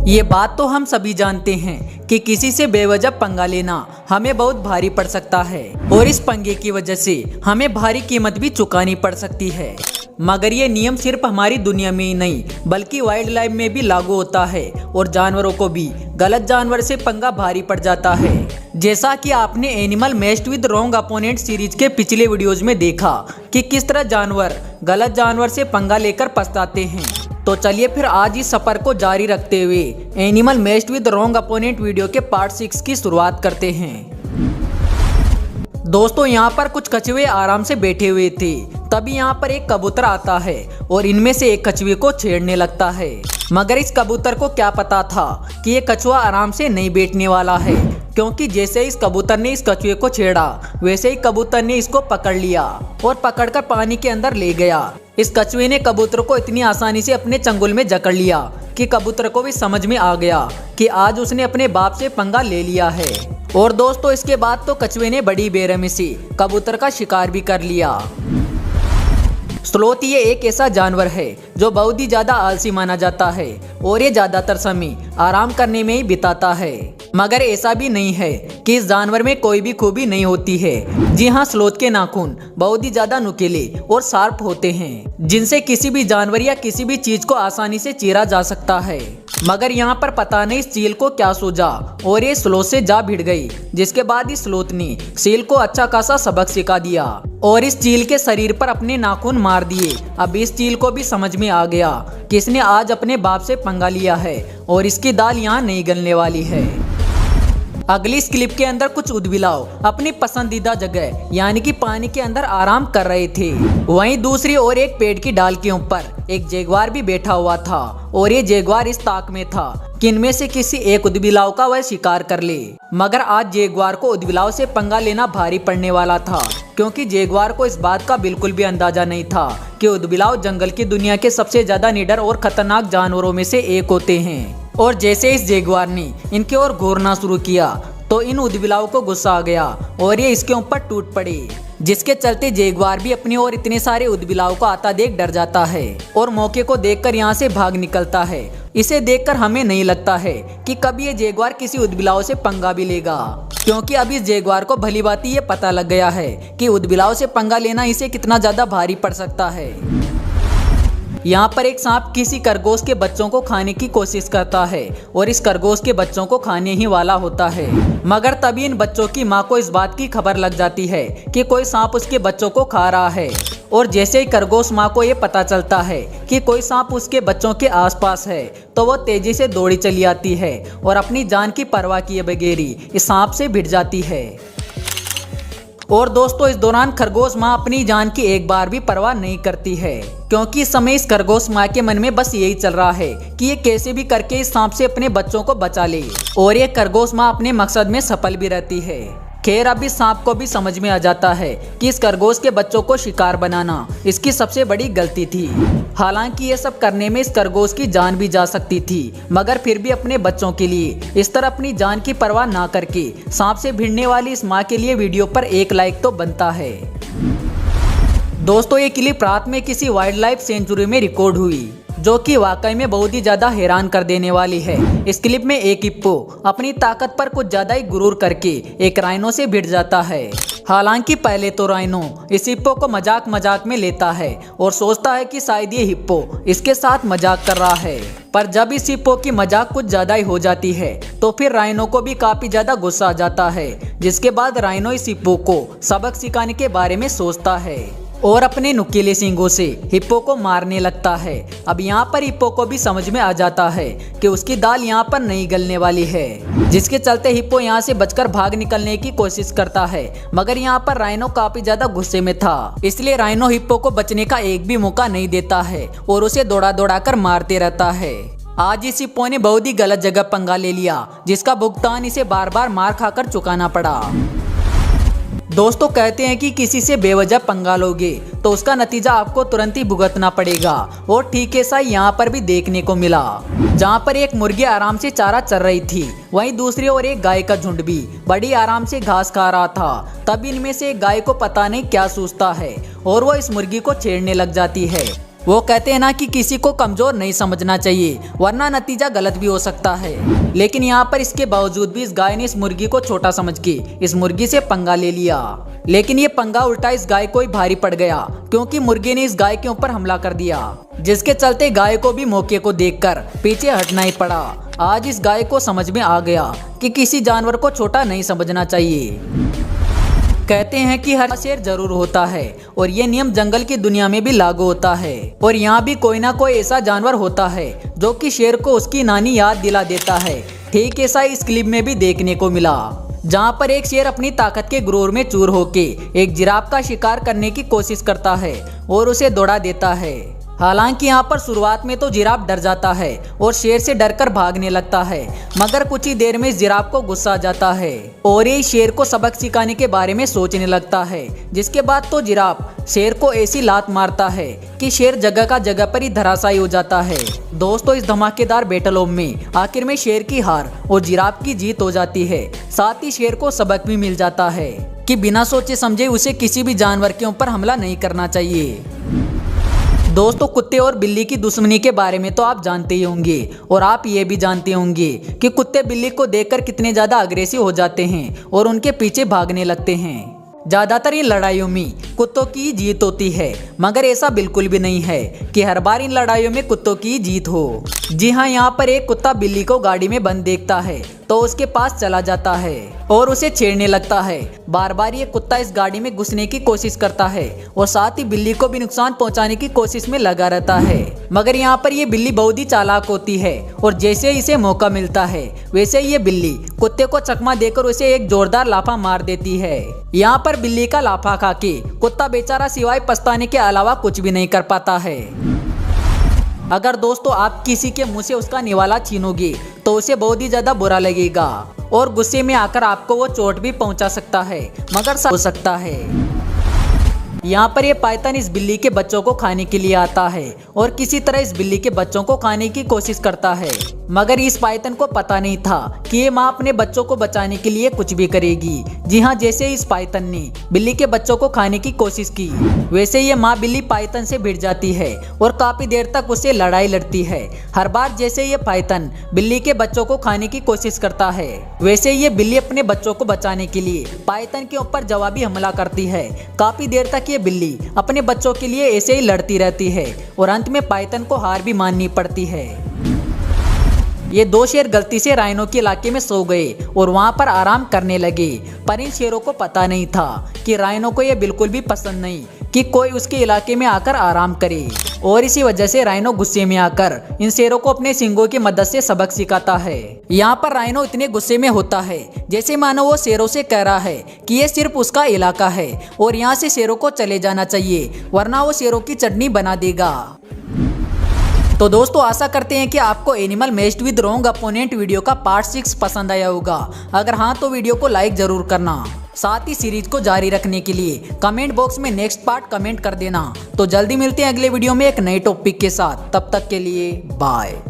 ये बात तो हम सभी जानते हैं कि किसी से बेवजह पंगा लेना हमें बहुत भारी पड़ सकता है और इस पंगे की वजह से हमें भारी कीमत भी चुकानी पड़ सकती है। मगर ये नियम सिर्फ हमारी दुनिया में ही नहीं बल्कि वाइल्ड लाइफ में भी लागू होता है और जानवरों को भी गलत जानवर से पंगा भारी पड़ जाता है। जैसा कि आपने animal matched with wrong opponent series के पिछले वीडियोज में देखा कि किस तरह जानवर गलत जानवर से पंगा लेकर पछताते हैं, तो चलिए फिर आज इस सफर को जारी रखते हुए animal matched with wrong opponent video के पार्ट 6 की शुरुआत करते हैं। दोस्तों, यहाँ पर कुछ कछुए आराम से बैठे हुए थे, तभी यहाँ पर एक कबूतर आता है और इनमें से एक कछुए को छेड़ने लगता है। मगर इस कबूतर को क्या पता था कि ये कछुआ आराम से नहीं बैठने वाला है, क्योंकि जैसे इस कबूतर ने इस कछुए को छेड़ा वैसे ही कबूतर ने इसको पकड़ लिया और पकड़कर पानी के अंदर ले गया। इस कछुए ने कबूतर को इतनी आसानी से अपने चंगुल में जकड़ लिया कि कबूतर को भी समझ में आ गया कि आज उसने अपने बाप से पंगा ले लिया है। और दोस्तों, इसके बाद तो कछुए ने बड़ी बेरहमी से कबूतर का शिकार भी कर लिया। स्लोथ ये एक ऐसा जानवर है जो बहुत ही ज्यादा आलसी माना जाता है और ये ज्यादातर समय आराम करने में ही बिताता है। मगर ऐसा भी नहीं है कि इस जानवर में कोई भी खूबी नहीं होती है। जी हाँ, स्लोथ के नाखून बहुत ही ज्यादा नुकीले और शार्प होते हैं, जिनसे किसी भी जानवर या किसी भी चीज को आसानी से चीरा जा सकता है। मगर यहाँ पर पता नहीं इस चील को क्या सूझा और ये स्लोथ से जा भिड़ गई, जिसके बाद इस स्लोथ ने चील को अच्छा खासा सबक सिखा दिया और इस चील के शरीर पर अपने नाखून मार दिए। अब इस चील को भी समझ में आ गया कि इसने आज अपने बाप से पंगा लिया है और इसकी दाल यहाँ नहीं गलने वाली है। अगली इस क्लिप के अंदर कुछ उदबिलाव अपनी पसंदीदा जगह यानी कि पानी के अंदर आराम कर रहे थे। वहीं दूसरी ओर एक पेड़ की डाल के ऊपर एक जैगुआर भी बैठा हुआ था और ये जैगुआर इस ताक में था कि इनमें से किसी एक उदबिलाव का वह शिकार कर ले। मगर आज जैगुआर को उदबिलाव से पंगा लेना भारी पड़ने वाला था, क्योंकि जैगुआर को इस बात का बिल्कुल भी अंदाजा नहीं था कि उदबिलाव जंगल की दुनिया के सबसे ज्यादा निडर और खतरनाक जानवरों में से एक होते हैं। और जैसे इस जैगुआर ने इनके ओर घूरना शुरू किया तो इन उदबिलाव को गुस्सा आ गया और ये इसके ऊपर टूट पड़े, जिसके चलते जैगुआर भी अपनी ओर इतने सारे उदबिलाव को आता देख डर जाता है और मौके को देखकर यहाँ से भाग निकलता है। इसे देखकर हमें नहीं लगता है कि कभी ये जैगुआर किसी उदबिलाव से पंगा भी लेगा, क्योंकि अब इस जैगुआर को भली भांति ये पता लग गया है कि उदबिलाव से पंगा लेना इसे कितना ज्यादा भारी पड़ सकता है। यहाँ पर एक सांप किसी खरगोश के बच्चों को खाने की कोशिश करता है और इस खरगोश के बच्चों को खाने ही वाला होता है। मगर तभी इन बच्चों की माँ को इस बात की खबर लग जाती है कि कोई सांप उसके बच्चों को खा रहा है। और जैसे ही खरगोश माँ को ये पता चलता है कि कोई सांप उसके बच्चों के आसपास है तो वो तेजी से दौड़ी चली आती है और अपनी जान की परवाह किए बगैर ही इस सांप से भिड़ जाती है। और दोस्तों, इस दौरान खरगोश माँ अपनी जान की एक बार भी परवाह नहीं करती है, क्योंकि इस समय इस खरगोश माँ के मन में बस यही चल रहा है कि ये कैसे भी करके इस सांप से अपने बच्चों को बचा ले। और ये खरगोश माँ अपने मकसद में सफल भी रहती है। खैर, अब इस सांप को भी समझ में आ जाता है कि इस खरगोश के बच्चों को शिकार बनाना इसकी सबसे बड़ी गलती थी। हालांकि ये सब करने में इस खरगोश की जान भी जा सकती थी, मगर फिर भी अपने बच्चों के लिए इस तरह अपनी जान की परवाह ना करके सांप से भिड़ने वाली इस माँ के लिए वीडियो पर एक लाइक तो बनता है। दोस्तों, ये क्लिप रात में किसी वाइल्ड लाइफ सेंचुरी में रिकॉर्ड हुई, जो कि वाकई में बहुत ही ज्यादा हैरान कर देने वाली है। इस क्लिप में एक हिप्पो अपनी ताकत पर कुछ ज्यादा ही गुरूर करके एक राइनो से भिड़ जाता है। हालांकि पहले तो राइनो इस हिप्पो को मजाक में लेता है और सोचता है कि शायद ये हिप्पो इसके साथ मजाक कर रहा है। पर जब इस हिप्पो की मजाक कुछ ज्यादा ही हो जाती है तो फिर राइनो को भी काफी ज्यादा गुस्सा आ जाता है, जिसके बाद राइनो इस हिप्पो को सबक सिखाने के बारे में सोचता है और अपने नुकीले सींगों से हिप्पो को मारने लगता है। अब यहाँ पर हिप्पो को भी समझ में आ जाता है कि उसकी दाल यहाँ पर नहीं गलने वाली है, जिसके चलते हिप्पो यहाँ से बचकर भाग निकलने की कोशिश करता है। मगर यहाँ पर राइनो काफी ज्यादा गुस्से में था, इसलिए राइनो हिप्पो को बचने का एक भी मौका नहीं देता है और उसे दौड़ा कर मारते रहता है। आज इस हिप्पो ने बहुत ही गलत जगह पंगा ले लिया, जिसका भुगतान इसे बार बार मार खाकर चुकाना पड़ा। दोस्तों, कहते हैं कि किसी से बेवजह पंगा लोगे तो उसका नतीजा आपको तुरंत ही भुगतना पड़ेगा, और ठीक ऐसा यहाँ पर भी देखने को मिला। जहाँ पर एक मुर्गी आराम से चारा चर रही थी, वहीं दूसरी ओर एक गाय का झुंड भी बड़ी आराम से घास खा रहा था। तब इनमें से एक गाय को पता नहीं क्या सूझता है और वो इस मुर्गी को छेड़ने लग जाती है। वो कहते हैं ना कि किसी को कमजोर नहीं समझना चाहिए वरना नतीजा गलत भी हो सकता है। लेकिन यहाँ पर इसके बावजूद भी इस गाय ने इस मुर्गी को छोटा समझ के इस मुर्गी से पंगा ले लिया। लेकिन ये पंगा उल्टा इस गाय को ही भारी पड़ गया, क्योंकि मुर्गी ने इस गाय के ऊपर हमला कर दिया, जिसके चलते गाय को भी मौके को देखकर पीछे हटना ही पड़ा। आज इस गाय को समझ में आ गया कि किसी जानवर को छोटा नहीं समझना चाहिए। कहते हैं कि हर शेर जरूर होता है और ये नियम जंगल की दुनिया में भी लागू होता है। और यहाँ भी कोई ना कोई ऐसा जानवर होता है जो कि शेर को उसकी नानी याद दिला देता है। ठीक ऐसा इस क्लिप में भी देखने को मिला, जहाँ पर एक शेर अपनी ताकत के गुरूर में चूर होके एक जिराफ का शिकार करने की कोशिश करता है और उसे दौड़ा देता है। हालांकि यहाँ पर शुरुआत में तो जिराफ डर जाता है और शेर से डरकर भागने लगता है, मगर कुछ ही देर में इस जिराफ को गुस्सा आ जाता है और ये शेर को सबक सिखाने के बारे में सोचने लगता है। जिसके बाद तो जिराफ शेर को ऐसी लात मारता है कि शेर जगह का जगह पर ही धराशायी हो जाता है। दोस्तों, इस धमाकेदार बैटल में आखिर में शेर की हार और जिराफ की जीत हो जाती है। साथ ही शेर को सबक भी मिल जाता है कि बिना सोचे समझे उसे किसी भी जानवर के ऊपर हमला नहीं करना चाहिए। दोस्तों, कुत्ते और बिल्ली की दुश्मनी के बारे में तो आप जानते ही होंगे और आप ये भी जानते होंगे कि कुत्ते बिल्ली को देखकर कितने ज्यादा अग्रेसिव हो जाते हैं और उनके पीछे भागने लगते हैं। ज्यादातर इन लड़ाइयों में कुत्तों की जीत होती है, मगर ऐसा बिल्कुल भी नहीं है कि हर बार इन लड़ाइयों में कुत्तों की जीत हो। जी हाँ, यहाँ पर एक कुत्ता बिल्ली को गाड़ी में बंद देखता है तो उसके पास चला जाता है और उसे छेड़ने लगता है। बार बार ये कुत्ता इस गाड़ी में घुसने की कोशिश करता है और साथ ही बिल्ली को भी नुकसान पहुंचाने की कोशिश में लगा रहता है। मगर यहाँ पर ये बिल्ली बहुत ही चालाक होती है और जैसे इसे मौका मिलता है वैसे ही ये बिल्ली कुत्ते को चकमा देकर उसे एक जोरदार लाफा मार देती है। यहाँ पर बिल्ली का लाफा खा के कुत्ता बेचारा सिवाय पछताने के अलावा कुछ भी नहीं कर पाता है। अगर दोस्तों आप किसी के मुंह से उसका निवाला छीनोगे तो उसे बहुत ही ज्यादा बुरा लगेगा और गुस्से में आकर आपको वो चोट भी पहुंचा सकता है, मगर हो सकता है। यहाँ पर ये पाइथन इस बिल्ली के बच्चों को खाने के लिए आता है और किसी तरह इस बिल्ली के बच्चों को खाने की कोशिश करता है, मगर इस पाइथन को पता नहीं था कि ये माँ अपने बच्चों को बचाने के लिए कुछ भी करेगी। जी हाँ, जैसे इस पाइथन ने बिल्ली के बच्चों को खाने की कोशिश की वैसे ये माँ बिल्ली पाइथन से भिड़ जाती है और काफी देर तक उससे लड़ाई लड़ती है। हर बार जैसे ये पाइथन बिल्ली के बच्चों को खाने की कोशिश करता है वैसे ये बिल्ली अपने बच्चों को बचाने के लिए पाइथन के ऊपर जवाबी हमला करती है। काफी देर तक ये बिल्ली अपने बच्चों के लिए ऐसे ही लड़ती रहती है और अंत में पाइथन को हार भी माननी पड़ती है। ये दो शेर गलती से राइनो के इलाके में सो गए और वहां पर आराम करने लगे, पर इन शेरों को पता नहीं था कि राइनो को ये बिल्कुल भी पसंद नहीं कि कोई उसके इलाके में आकर आराम करे और इसी वजह से राइनो गुस्से में आकर इन शेरों को अपने सींगों की मदद से सबक सिखाता है। यहाँ पर राइनो इतने गुस्से में होता है जैसे मानो वो शेरों से कह रहा है कि ये सिर्फ उसका इलाका है और यहाँ से शेरों को चले जाना चाहिए वरना वो शेरों की चटनी बना देगा। तो दोस्तों, आशा करते हैं कि आपको animal matched with wrong opponent video का पार्ट 6 पसंद आया होगा। अगर हाँ तो वीडियो को लाइक जरूर करना। साथ ही सीरीज को जारी रखने के लिए कमेंट बॉक्स में नेक्स्ट पार्ट कमेंट कर देना। तो जल्दी मिलते हैं अगले वीडियो में एक नए टॉपिक के साथ। तब तक के लिए बाय।